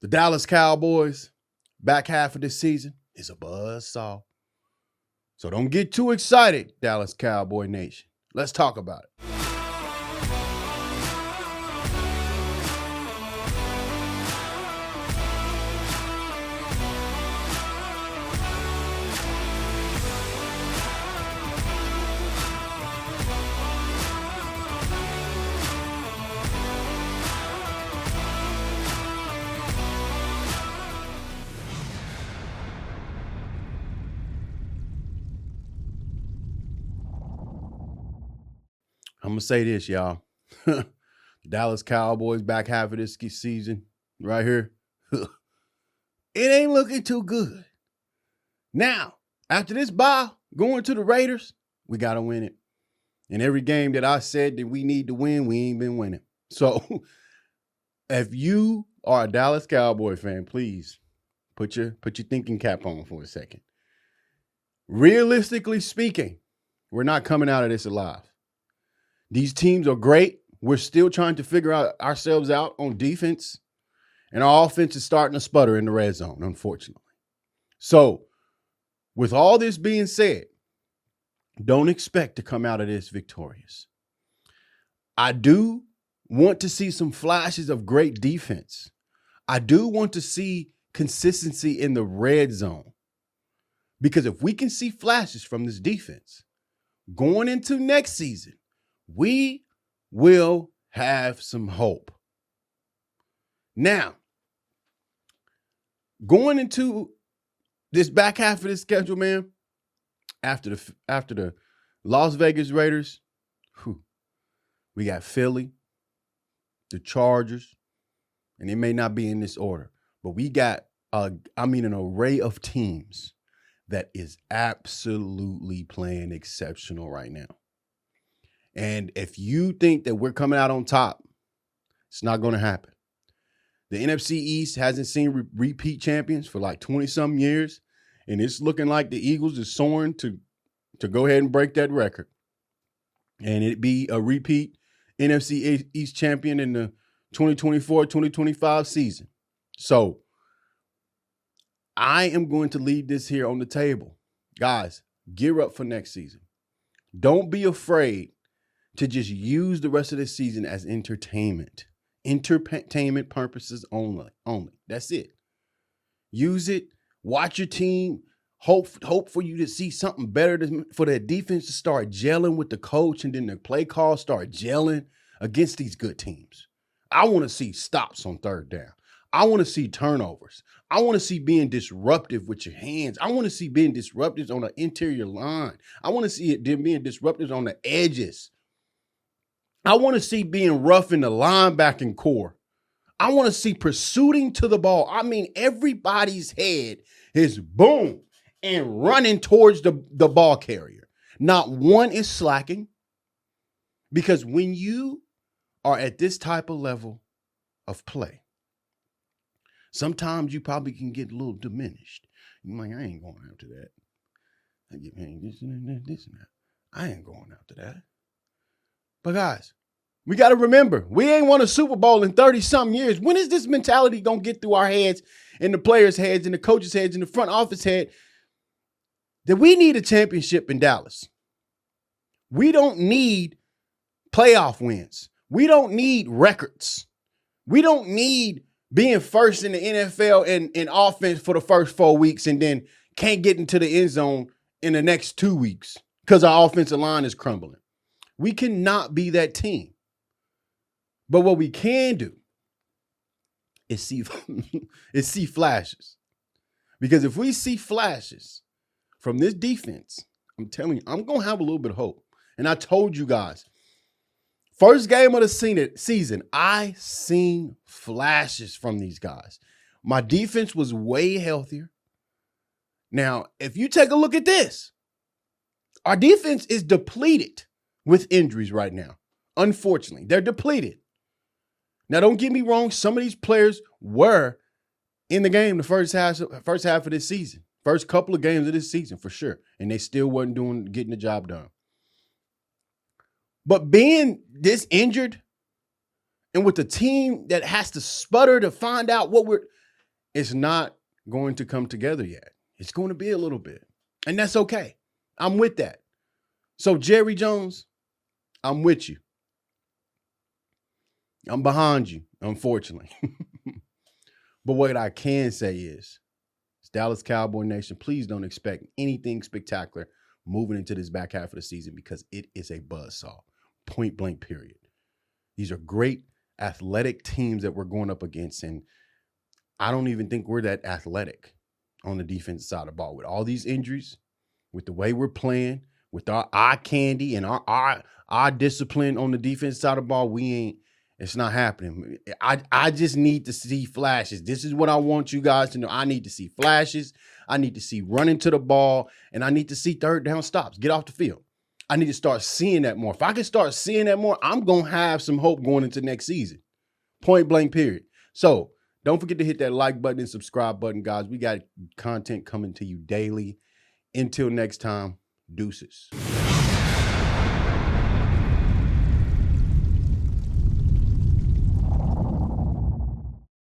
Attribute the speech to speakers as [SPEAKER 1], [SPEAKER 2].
[SPEAKER 1] The Dallas Cowboys, back half of this season, is a buzzsaw. So don't get too excited, Dallas Cowboy Nation. Let's talk about it. I'm going to say this, y'all. Dallas Cowboys back half of this season right here. It ain't looking too good. Now, after this bye, going to the Raiders, we got to win it. And every game that I said that we need to win, we ain't been winning. So if you are a Dallas Cowboy fan, please put your thinking cap on for a second. Realistically speaking, we're not coming out of this alive. These teams are great. We're still trying to figure out ourselves out on defense. And our offense is starting to sputter in the red zone, unfortunately. So, with all this being said, don't expect to come out of this victorious. I do want to see some flashes of great defense. I do want to see consistency in the red zone. Because if we can see flashes from this defense going into next season, we will have some hope. Now, going into this back half of this schedule, man, after the Las Vegas Raiders, we got Philly, the Chargers, and it may not be in this order, but we got an array of teams that is absolutely playing exceptional right now. And if you think that we're coming out on top, it's not going to happen. The NFC East hasn't seen repeat champions for like 20-something years, and it's looking like the Eagles is soaring to go ahead and break that record. And it'd be a repeat NFC East champion in the 2024-2025 season. So I am going to leave this here on the table. Guys, gear up for next season. Don't be afraid to just use the rest of the season as entertainment purposes only. That's it. Use it. Watch your team. Hope for you to see something better, for the defense to start gelling with the coach, and then the play calls start gelling against these good teams. I want to see stops on third down. I want to see turnovers. I want to see being disruptive with your hands. I want to see being disruptive on the interior line. I want to see it being disruptive on the edges. I want to see being rough in the linebacking core. I want to see pursuing to the ball. I mean, everybody's head is boom and running towards the ball carrier. Not one is slacking, because when you are at this type of level of play, sometimes you probably can get a little diminished. You're like, I ain't going after that. I get this and that. I ain't going after that. But guys, we got to remember, we ain't won a Super Bowl in 30-something years. When is this mentality going to get through our heads, and the players' heads, and the coaches' heads, and the front office head, that we need a championship in Dallas? We don't need playoff wins. We don't need records. We don't need being first in the NFL in offense for the first 4 weeks and then can't get into the end zone in the next 2 weeks because our offensive line is crumbling. We cannot be that team. But what we can do is see flashes. Because if we see flashes from this defense, I'm telling you, I'm going to have a little bit of hope. And I told you guys, first game of the season, I seen flashes from these guys. My defense was way healthier. Now, if you take a look at this, our defense is depleted with injuries right now. Unfortunately, they're depleted. Now, don't get me wrong. Some of these players were in the game the first half of this season, first couple of games of this season for sure, and they still wasn't getting the job done. But being this injured and with a team that has to sputter to find out it's not going to come together yet. It's going to be a little bit. And that's okay. I'm with that. So Jerry Jones, I'm with you. I'm behind you, unfortunately. But what I can say is, Dallas Cowboy Nation, please don't expect anything spectacular moving into this back half of the season because it is a buzzsaw. Point blank, period. These are great athletic teams that we're going up against, and I don't even think we're that athletic on the defensive side of the ball. With all these injuries, with the way we're playing, with our eye candy and our discipline on the defensive side of the ball, it's not happening. I just need to see flashes. This is what I want you guys to know. I need to see flashes. I need to see running to the ball, and I need to see third down stops. Get off the field. I need to start seeing that more. If I can start seeing that more, I'm going to have some hope going into next season. Point blank, period. So don't forget to hit that like button and subscribe button, guys. We got content coming to you daily. Until next time, deuces.